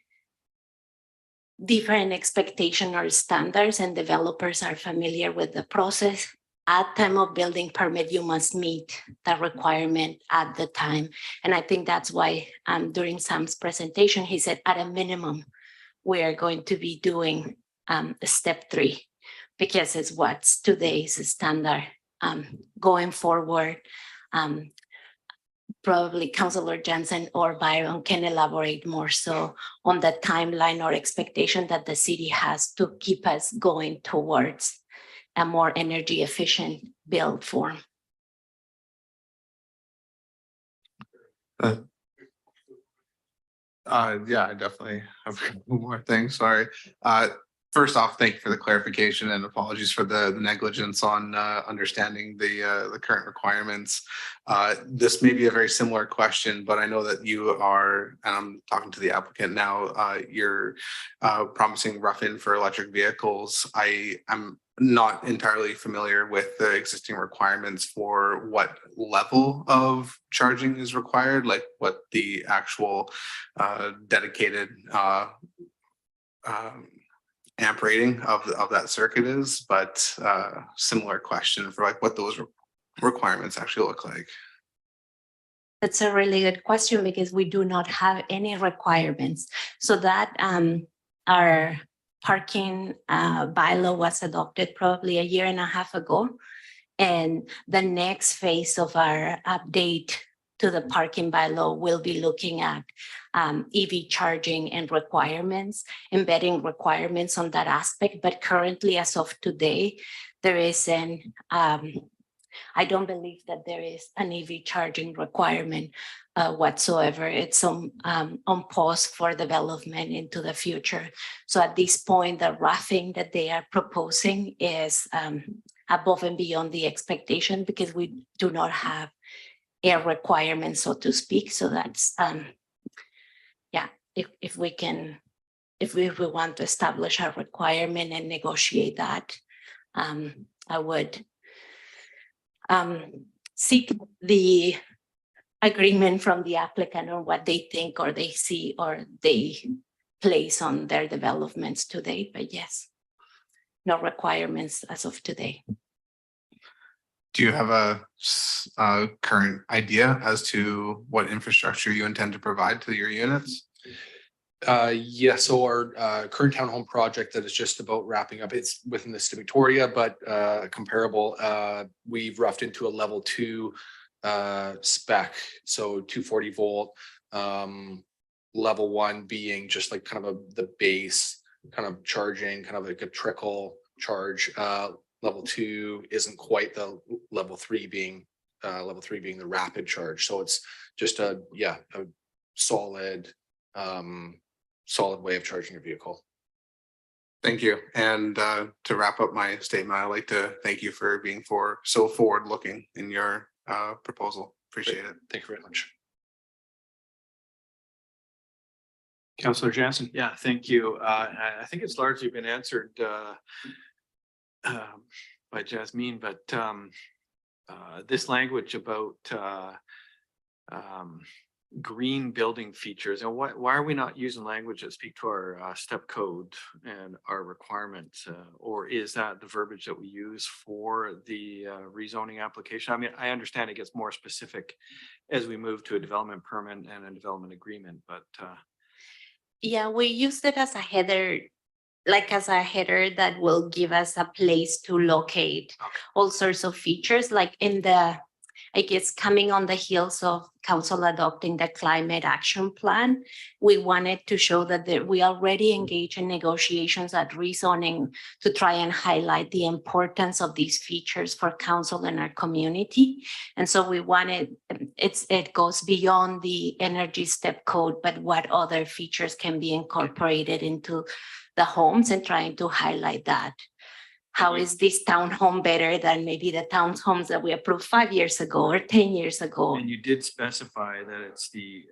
different expectation or standards, and developers are familiar with the process. At time of building permit, you must meet the requirement at the time. And I think that's why during Sam's presentation, he said at a minimum, we are going to be doing step 3, because it's what's today's standard. Going forward, probably Councillor Jensen or Byron can elaborate more so on the timeline or expectation that the city has to keep us going towards a more energy efficient build form. Yeah, I definitely have a couple more things. Sorry. First off, thank you for the clarification and apologies for the negligence on understanding the current requirements. This may be a very similar question, but I know that you are, and I'm talking to the applicant now, you're promising rough-in for electric vehicles. I'm not entirely familiar with the existing requirements for what level of charging is required, like what the actual dedicated amp rating of that circuit is, but similar question for like what those requirements actually look like. That's a really good question, because we do not have any requirements. So that our parking bylaw was adopted probably 1.5 years ago. And the next phase of our update to the parking bylaw will be looking at EV charging and requirements, embedding requirements on that aspect. But currently, as of today, there is I don't believe that there is an EV charging requirement whatsoever. It's on pause for development into the future. So at this point, the roughing that they are proposing is above and beyond the expectation, because we do not have a requirement, so to speak. So that's yeah, if we want to establish a requirement and negotiate that, I would seek the agreement from the applicant on what they think or they see or they place on their developments today. But yes, no requirements as of today. Do you have a current idea as to what infrastructure you intend to provide to your units? Yes, so our current townhome project that is just about wrapping up, it's within the city of Victoria, but comparable. We've roughed into a level 2 spec, so 240 volt, level 1 being just like kind of the base kind of charging, kind of like a trickle charge. Level 2 isn't quite the level 3 being the rapid charge. So it's just a solid way of charging your vehicle. Thank you. And to wrap up my statement, I'd like to thank you for being so forward looking in your proposal. Appreciate it. Thank you very much. Councillor Jansen. Yeah, thank you. I think it's largely been answered by Jasmine, but this language about green building features, and why are we not using language that speak to our step code and our requirements, or is that the verbiage that we use for the rezoning application? I mean, I understand it gets more specific as we move to a development permit and a development agreement, but yeah, we used it as a header, that will give us a place to locate all sorts of features. Like in the I guess coming on the heels of council adopting the climate action plan, we wanted to show that we already engage in negotiations at rezoning to try and highlight the importance of these features for council and our community. And so we wanted, it goes beyond the energy step code, but what other features can be incorporated into the homes and trying to highlight that. How is this townhome better than maybe the townhomes that we approved 5 years ago or 10 years ago? And you did specify that it's the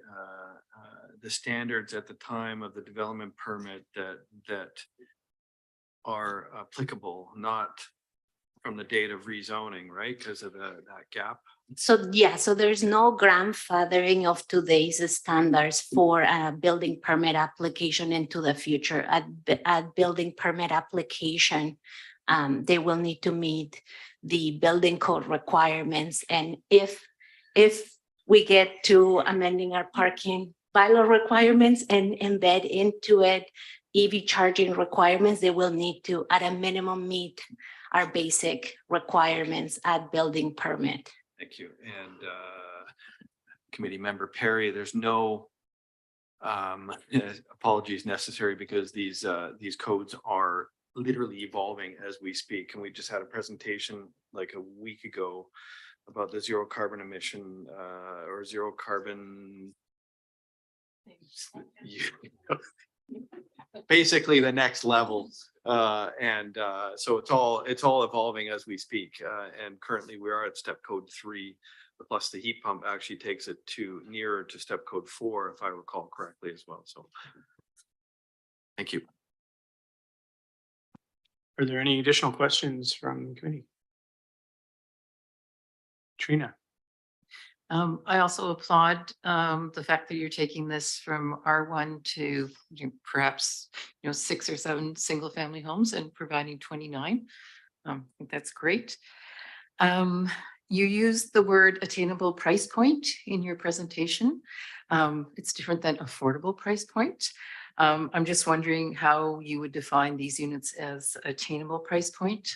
standards at the time of the development permit that are applicable, not from the date of rezoning, right? Because of that gap. So yeah, so there's no grandfathering of today's standards for a building permit application into the future. At building permit application, they will need to meet the building code requirements. And if we get to amending our parking bylaw requirements and embed into it EV charging requirements, they will need to, at a minimum, meet our basic requirements at building permit. Thank you. And committee member Perry, there's no apologies necessary because these codes are literally evolving as we speak. And we just had a presentation like a week ago about the zero carbon emission or zero carbon. Basically the next level. So it's all evolving as we speak. And currently we are at step code 3, plus the heat pump actually takes it to nearer to step code 4, if I recall correctly as well. So thank you. Are there any additional questions from the committee? Trina. I also applaud the fact that you're taking this from R1 to perhaps 6 or 7 single family homes and providing 29. I think that's great. You used the word attainable price point in your presentation. It's different than affordable price point. I'm just wondering how you would define these units as attainable price point.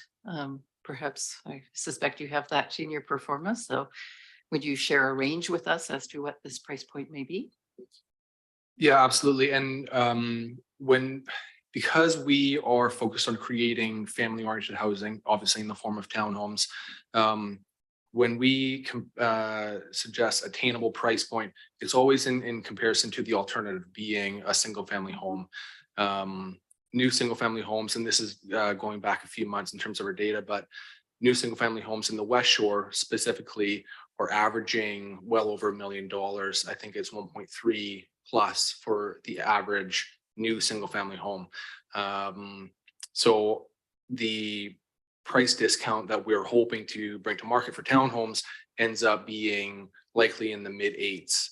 Perhaps I suspect you have that in your performa. So would you share a range with us as to what this price point may be? Yeah, absolutely. And because we are focused on creating family-oriented housing, obviously in the form of townhomes, when we suggest attainable price point, it's always in comparison to the alternative being a single-family home. New single-family homes, and this is going back a few months in terms of our data, but new single-family homes in the West Shore specifically are averaging well over $1 million. I think it's 1.3 plus for the average new single-family home. So the price discount that we're hoping to bring to market for townhomes ends up being likely in the mid-8s,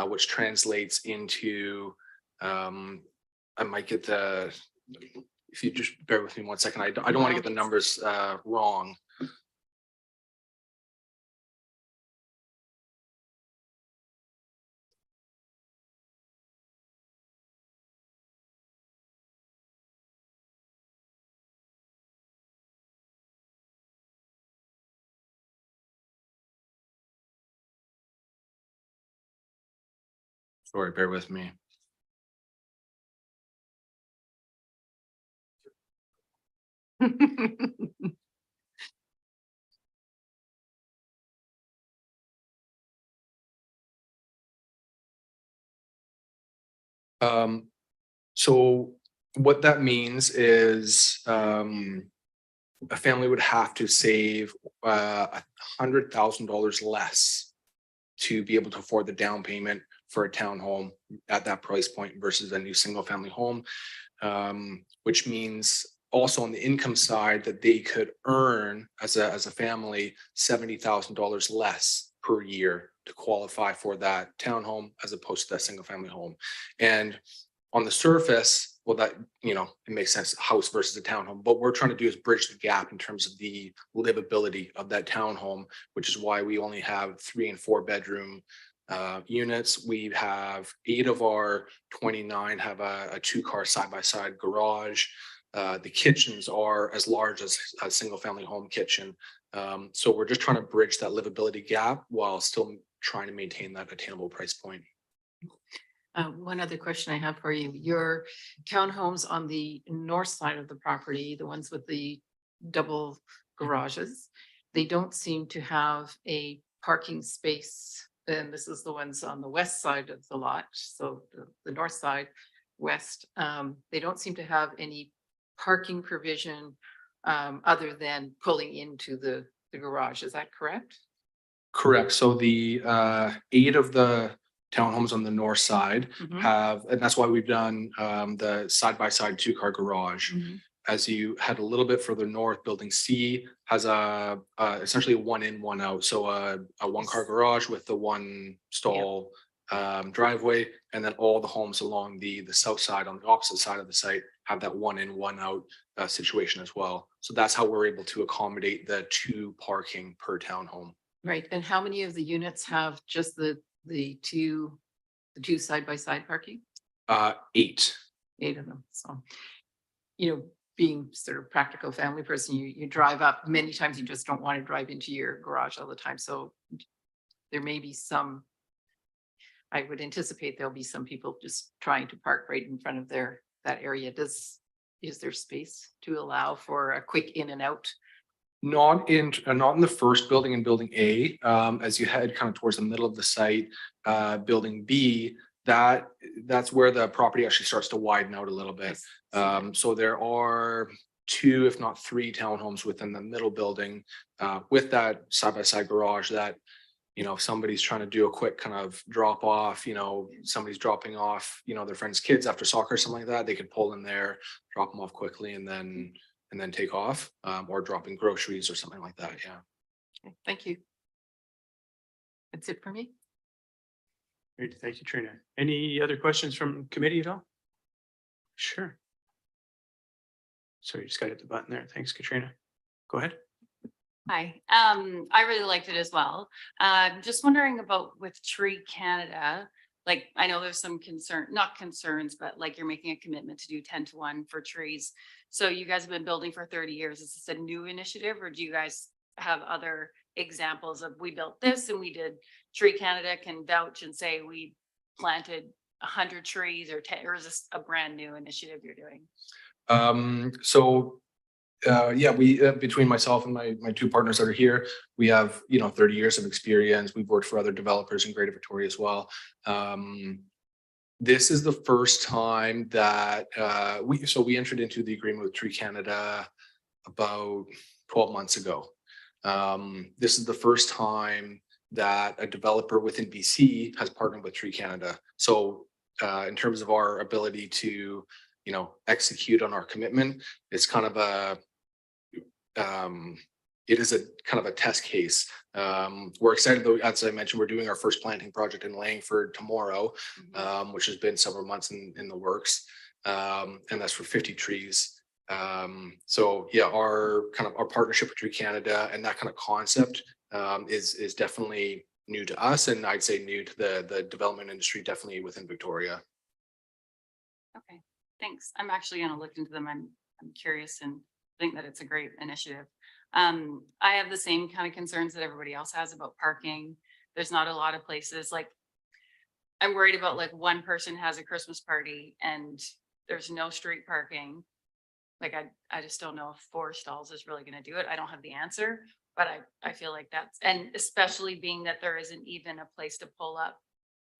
which translates into, I might get the, if you just bear with me 1 second, I don't want to get the numbers wrong. Sorry, bear with me. So what that means is a family would have to save $100,000 less to be able to afford the down payment for a townhome at that price point versus a new single family home, which means also on the income side that they could earn as a family $70,000 less per year to qualify for that townhome as opposed to that single family home. And on the surface, well, that, it makes sense, house versus a townhome. What we're trying to do is bridge the gap in terms of the livability of that townhome, which is why we only have 3 and 4 bedroom units. We have 8 of our 29 have a 2-car side-by-side garage. the kitchens are as large as a single family home kitchen. So we're just trying to bridge that livability gap while still trying to maintain that attainable price point. One other question I have for you, your townhomes on the north side of the property, the ones with the double garages, they don't seem to have a parking space. And this is the ones on the west side of the lot, so the north side, west, they don't seem to have any parking provision other than pulling into the garage. Is that correct? Correct. So the 8 of the townhomes on the north side Mhm. have, and that's why we've done the side-by-side 2-car garage. Mhm. As you head a little bit further north, building C has a essentially a 1 in, 1 out. So a 1-car garage with the 1 stall driveway, and then all the homes along the south side on the opposite side of the site have that 1 in, 1 out situation as well. So that's how we're able to accommodate the 2 parking per townhome. Right, and how many of the units have just the two side-by-side parking? 8. 8 of them, so. Being sort of practical family person, you drive up, many times you just don't want to drive into your garage all the time, so there may be some, I would anticipate there'll be some people just trying to park right in front of that area. Is there space to allow for a quick in and out? Not in the first building, in building A. As you head kind of towards the middle of the site, building B, that's where the property actually starts to widen out a little bit. So there are 2, if not 3 townhomes within the middle building with that side-by-side garage that, if somebody's trying to do a quick kind of drop off, somebody's dropping off, their friends' kids after soccer or something like that, they could pull in there, drop them off quickly and then take off, or dropping groceries or something like that. Yeah. Okay, thank you. That's it for me. Great, thank you, Trina. Any other questions from committee at all? Sure. So you just got to hit the button there. Thanks, Katrina. Go ahead. Hi, I really liked it as well. Just wondering about with Tree Canada, like I know there's some not concerns, but like you're making a commitment to do 10-to-1 for trees. So you guys have been building for 30 years. Is this a new initiative or do you guys have other examples of we built this and we did Tree Canada can vouch and say we planted 100 trees or 10, or is this a brand new initiative you're doing? Yeah, we between myself and my 2 partners that are here, we have 30 years of experience. We've worked for other developers in Greater Victoria as well. This is the first time that we entered into the agreement with Tree Canada about 12 months ago. This is the first time that a developer within BC has partnered with Tree Canada. So in terms of our ability to execute on our commitment, it's kind of it is a kind of a test case. We're excited though, as I mentioned, we're doing our first planting project in Langford tomorrow, which has been several months in the works. And that's for 50 trees. So yeah, our partnership with Tree Canada and that kind of concept is definitely new to us, and I'd say new to the development industry, definitely within Victoria. Okay, thanks. I'm actually going to look into them. I'm curious and think that it's a great initiative. I have the same kind of concerns that everybody else has about parking. There's not a lot of places, like I'm worried about like one person has a Christmas party and there's no street parking. Like I just don't know if 4 stalls is really going to do it. I don't have the answer, but I feel like and especially being that there isn't even a place to pull up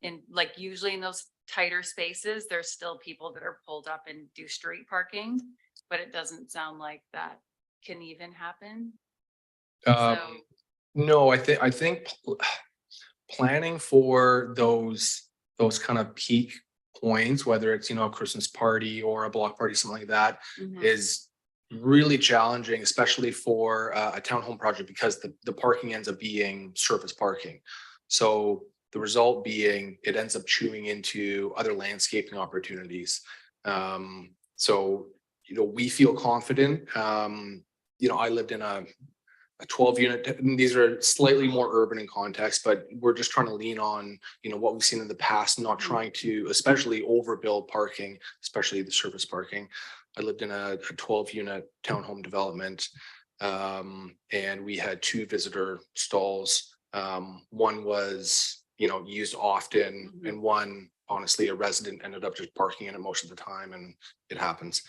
in, like usually in those tighter spaces, there's still people that are pulled up and do street parking, but it doesn't sound like that can even happen. No, I think planning for those kind of peak points, whether it's a Christmas party or a block party, something like that, is really challenging, especially for a townhome project, because the parking ends up being surface parking. So the result being it ends up chewing into other landscaping opportunities. So we feel confident. I lived in a a 12 unit, and these are slightly more urban in context, but we're just trying to lean on, you know, what we've seen in the past, not trying to especially overbuild parking, especially the surface parking. I lived in a 12 unit townhome development, and we had 2 visitor stalls. One was, you know, used often, and one, honestly, a resident ended up just parking in it most of the time, and it happens.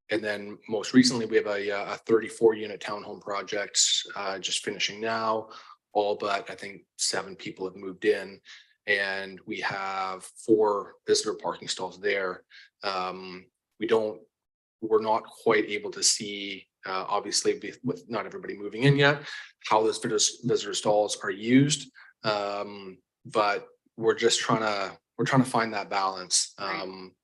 And then most recently, we have a 34 unit townhome project, just finishing now. All but I think 7 people have moved in, and we have 4 visitor parking stalls there. We're not quite able to see, obviously with not everybody moving in yet, how those visitor stalls are used. But we're just trying to find that balance.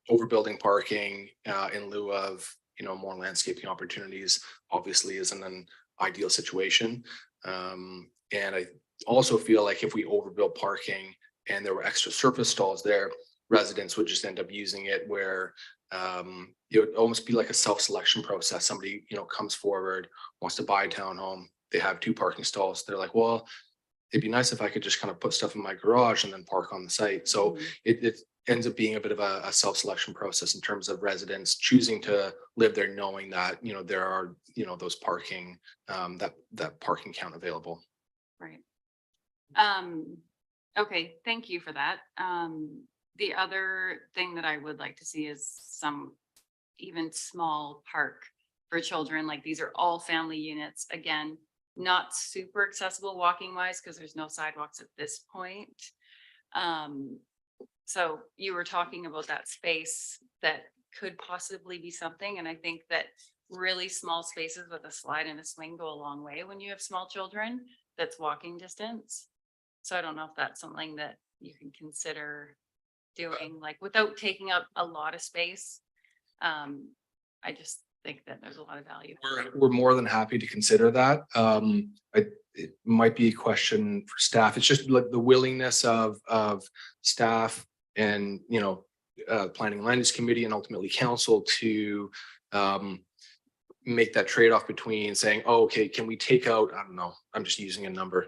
Overbuilding parking in lieu of, you know, more landscaping opportunities obviously isn't an ideal situation. And I also feel like if we overbuild parking and there were extra surface stalls there, residents would just end up using it where it would almost be like a self-selection process. Somebody, you know, comes forward, wants to buy a townhome, they have 2 parking stalls. They're like, well, it'd be nice if I could just kind of put stuff in my garage and then park on the site. So it ends up being a bit of a self-selection process in terms of residents choosing to live there, knowing that, you know, there are, you know, those parking, that parking count available. Right. Okay, thank you for that. The other thing that I would like to see is some even small park for children. Like these are all family units. Again, not super accessible walking wise because there's no sidewalks at this point. So you were talking about that space that could possibly be something. And I think that really small spaces with a slide and a swing go a long way when you have small children that's walking distance. So I don't know if that's something that you can consider doing, like without taking up a lot of space. I just think that there's a lot of value. We're more than happy to consider that. It might be a question for staff. It's just like the willingness of staff and, you know, planning and land use committee and ultimately council to make that trade-off between saying, oh, okay, can we take out, I don't know, I'm just using a number,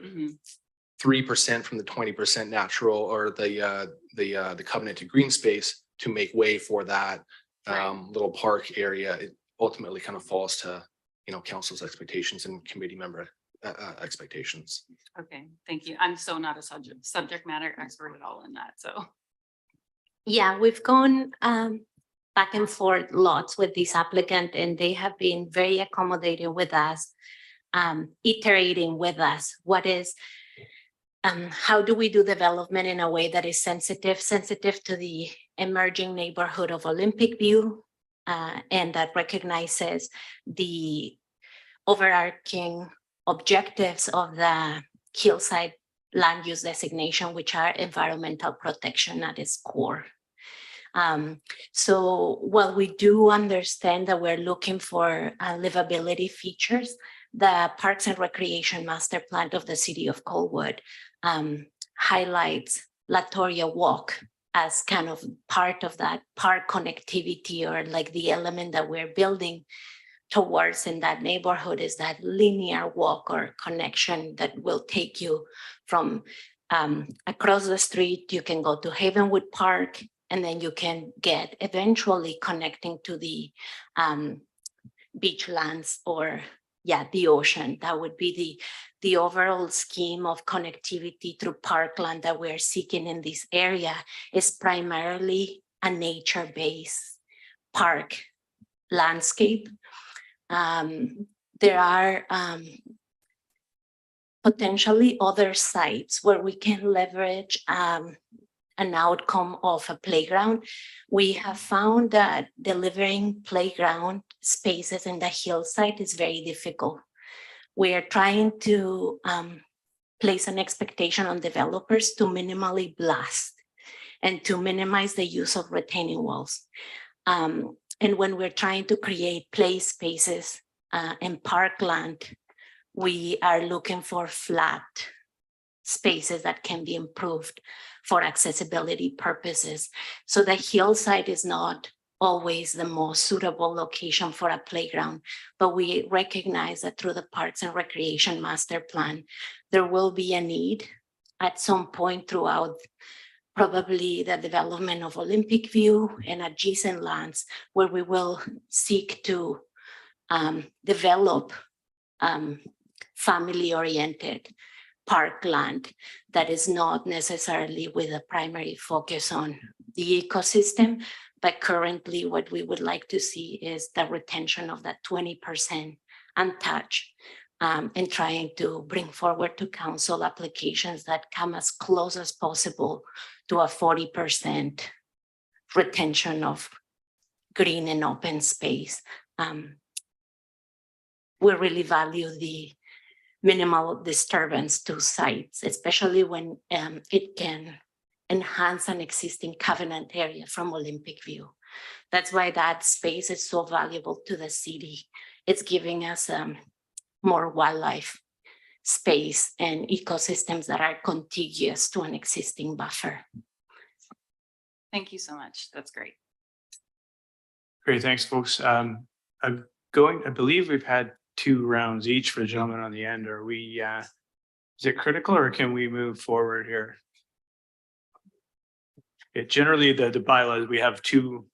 3% from the 20% natural or the covenanted green space to make way for that little park area. It ultimately kind of falls to, you know, council's expectations and committee member expectations. Okay, thank you. I'm so not a subject matter expert at all in that, so. Yeah, we've gone back and forth lots with this applicant, and they have been very accommodating with us, iterating with us. What is, how do we do development in a way that is sensitive to the emerging neighborhood of Olympic View, and that recognizes the overarching objectives of the hillside land use designation, which are environmental protection at its core. So while we do understand that we're looking for livability features, the Parks and Recreation Master Plan of the City of Colwood highlights Latoria Walk as kind of part of that park connectivity, or like the element that we're building towards in that neighborhood is that linear walk or connection that will take you from across the street. You can go to Havenwood Park, and then you can get eventually connecting to the beachlands or the ocean. That would be the overall scheme of connectivity through parkland that we're seeking in this area is primarily a nature-based park landscape. There are potentially other sites where we can leverage an outcome of a playground. We have found that delivering playground spaces in the hillside is very difficult. We are trying to place an expectation on developers to minimally blast and to minimize the use of retaining walls. And when we're trying to create play spaces and parkland, we are looking for flat spaces that can be improved for accessibility purposes. So the hillside is not always the most suitable location for a playground. But we recognize that through the Parks and Recreation Master Plan, there will be a need at some point throughout probably the development of Olympic View and adjacent lands where we will seek to develop family-oriented parkland that is not necessarily with a primary focus on the ecosystem. But currently what we would like to see is the retention of that 20% untouched, and trying to bring forward to council applications that come as close as possible to a 40% retention of green and open space. We really value the minimal disturbance to sites, especially when it can enhance an existing covenant area from Olympic View. That's why that space is so valuable to the city. It's giving us more wildlife space and ecosystems that are contiguous to an existing buffer. Thank you so much. That's great. Great, thanks, folks. I believe we've had 2 rounds each for the gentleman on the end. Are we, is it critical or can we move forward here? Generally, the bylaws, we have two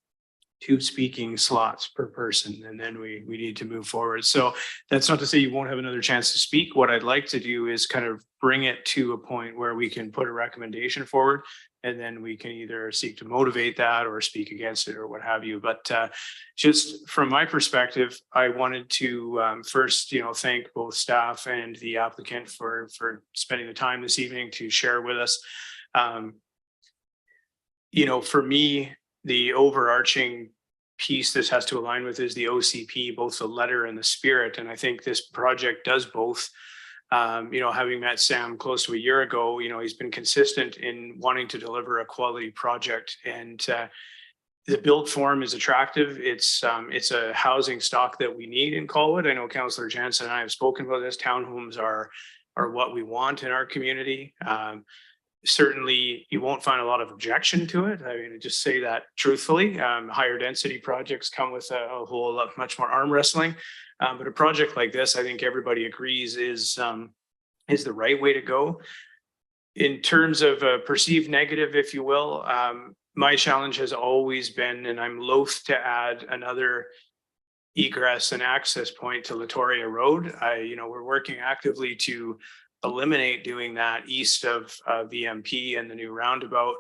speaking slots per person, and then we need to move forward. So that's not to say you won't have another chance to speak. What I'd like to do is kind of bring it to a point where we can put a recommendation forward, and then we can either seek to motivate that or speak against it or what have you. But just from my perspective, I wanted to first, thank both staff and the applicant for spending the time this evening to share with us. For me, the overarching piece this has to align with is the OCP, both the letter and the spirit. And I think this project does both. Having met Sam close to a year ago, he's been consistent in wanting to deliver a quality project, and the build form is attractive. It's a housing stock that we need in Colwood. I know Councillor Jansen and I have spoken about this. Townhomes are what we want in our community. Certainly, you won't find a lot of objection to it. I mean, just say that truthfully. Higher density projects come with a whole lot much more arm wrestling. But a project like this, I think everybody agrees is the right way to go. In terms of a perceived negative, if you will, my challenge has always been, and I'm loath to add another egress and access point to Latoria Road. We're working actively to eliminate doing that east of VMP and the new roundabout.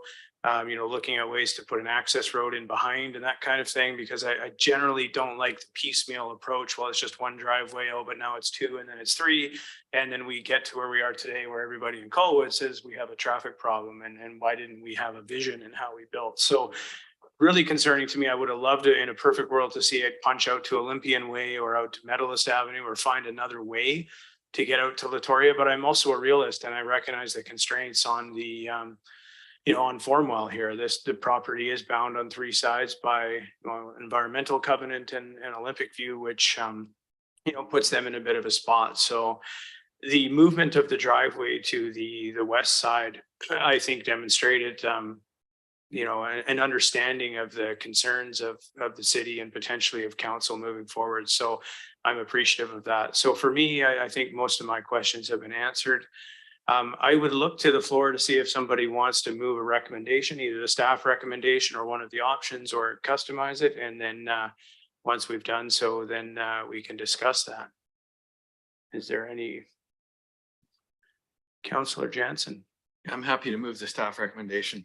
Looking at ways to put an access road in behind and that kind of thing, because I generally don't like the piecemeal approach. Well, it's just one driveway, but now it's 2 and then it's 3. And then we get to where we are today, where everybody in Colwood says we have a traffic problem, and why didn't we have a vision in how we built? So really concerning to me. I would have loved it in a perfect world to see it punch out to Olympian Way or out to Medalist Avenue or find another way to get out to Latoria. But I'm also a realist, and I recognize the constraints on the on Formwell here. The property is bound on 3 sides by environmental covenant and Olympic View, which puts them in a bit of a spot. So the movement of the driveway to the west side, I think, demonstrated an understanding of the concerns of the city and potentially of council moving forward. So I'm appreciative of that. So for me, I think most of my questions have been answered. I would look to the floor to see if somebody wants to move a recommendation, either the staff recommendation or one of the options, or customize it. And then once we've done so, then we can discuss that. Is there any? Councillor Jansen. I'm happy to move the staff recommendation.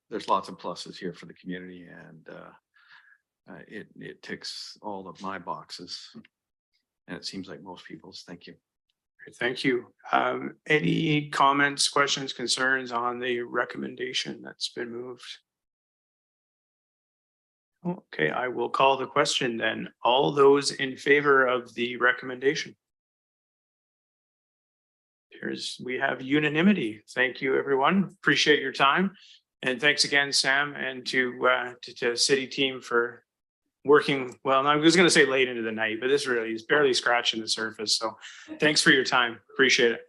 There's lots of pluses here for the community, and it ticks all of my boxes, and it seems like most people's. Thank you. Thank you. Any comments, questions, concerns on the recommendation that's been moved? Okay, I will call the question then. All those in favor of the recommendation? We have unanimity. Thank you, everyone. Appreciate your time. And thanks again, Sam, and to city team for working well. I was going to say late into the night, but this really is barely scratching the surface. So thanks for your time. Appreciate it.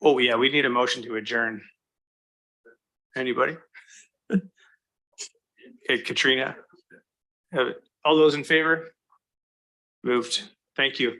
Oh yeah, we need a motion to adjourn. Anybody? Okay, Katrina. All those in favor? Moved. Thank you.